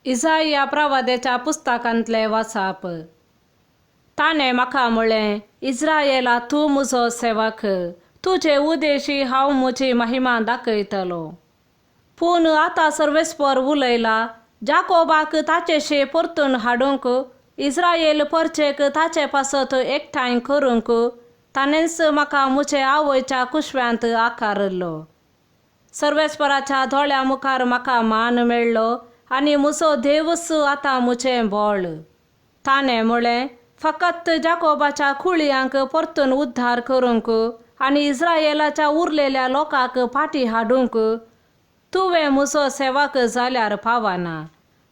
इसाया प्रवाद्याच्या पुस्तकांतले वाचप. ताणे म्हाका म्हळें, इस्रायेला तूं म्हजो सेवक, तुजे उदेशी हांव म्हजी महिमा दाखयतलो. पूण आतां सर्वेस्पर उलयला, जाकोबाक ताचेशी परतून हाडूंक, इस्रायेल परचेक ताचे पासत एकठांय करूंक ताणेंच म्हाका म्हजे आवयच्या कुशव्यांत आकारलो. सर्वेस्पराच्या दोळ्या मुखार म्हाका मान मेळ्ळो आनी म्हजो देवच आतां म्हजें बळ. ताणें म्हळें, फकत जाकोबाच्या कुळयांक परतून उद्धार करूंक आनी इस्रायेलाच्या उरलेल्या लोकांक फाटीं हाडूंक तुवें म्हजो सेवक जाल्यार पावना.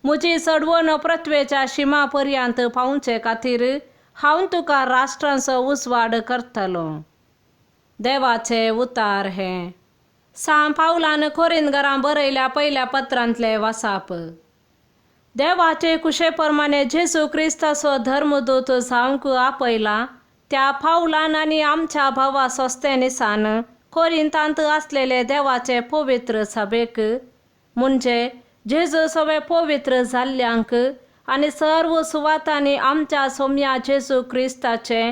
म्हजी चडवण पृथ्वेच्या शिमा पर्यंत पावचे खातीर हांव तुका राष्ट्रांचो उजवाड करतलो. देवाचें उतार हें. सांत पावलान कोरिंथकारांक बरयल्या पयल्या पत्रांतले वाचप. देवाचे कुशे प्रमाणे जेजू क्रिस्ताचो धर्मदूत जावंक आपयला त्या पावलान आनी आमच्या भावा सोस्तेनिसान कोरिंथांत आसलेले देवाचे पवित्र सभेक, म्हणजे जेजू सगळे पवित्र जाल्ल्यांक आनी सर्व सुवातांनी आमच्या सोम्या जेजू क्रिस्ताचे,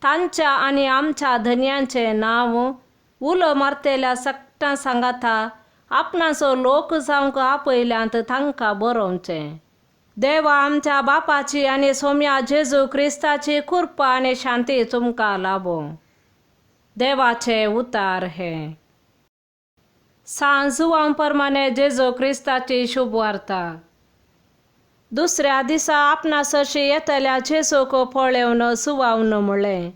तांच्या आनी आमच्या धन्यांचे नांव उलो मारतेल्या सगळ्यां सांगाता आपणाचो लोक जावंक आपयल्यांत तांकां बरोवचें. देवा आमच्या बापाची आनी सोम्या जेजू क्रिस्ताची कृपा आनी शांती तुमकां लाभो. देवाचें उतार हें. सांत जुवांव प्रमाणे जेजू क्रिस्ताची शुभ वार्ता. दुसऱ्या दिसा आपणासशी येतल्या जेजूक पळोवन जुवांवन म्हळें,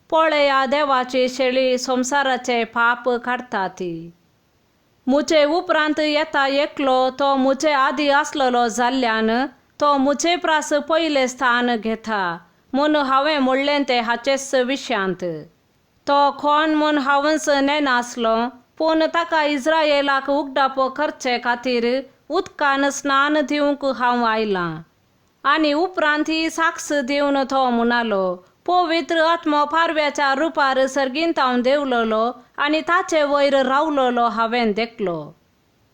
पळया देवाची शेळी संवसाराचे पाप काडटा ती. म्हजे उपरांत येता एकलो तो म्हजे आदी आसलोलो जाल्ल्यान तो म्हजे प्रास पयले स्थान घेता म्हूण हांवें म्हणलें तें हाचेच विशयांत. तो कोण म्हूण हांवच नेनासलो, पूण ताका इस्रायेलाक उगडाप करचे खातीर उदकान स्नान दिवंक हांव आयलां. आनी उपरांत ही साक्ष दिवन तो म्हणालो, पवित्र आत्मो पारव्याच्या रुपार सर्गिंतावन देंवलोलो आनी ताचे वयर रावलोलो हांवें देखलो.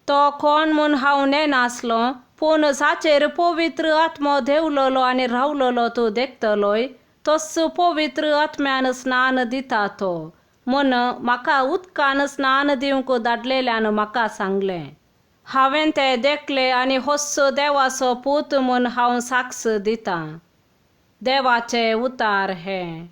तो कोण म्हूण हांव नेनासलो, पूण जाचेर पवित्र आत्मो देंवलोलो आनी रावलोलो तूं देखतलोय, तोच पवित्र आत्म्यान स्नान दिता तो म्हूण म्हाका उदकान स्नान दिवंक धाडलेल्यान म्हाका सांगलें. हांवें तें देखलें आनी होच देवाचो पूत म्हूण हांव साक्ष दितां. देवाचें उतार हें.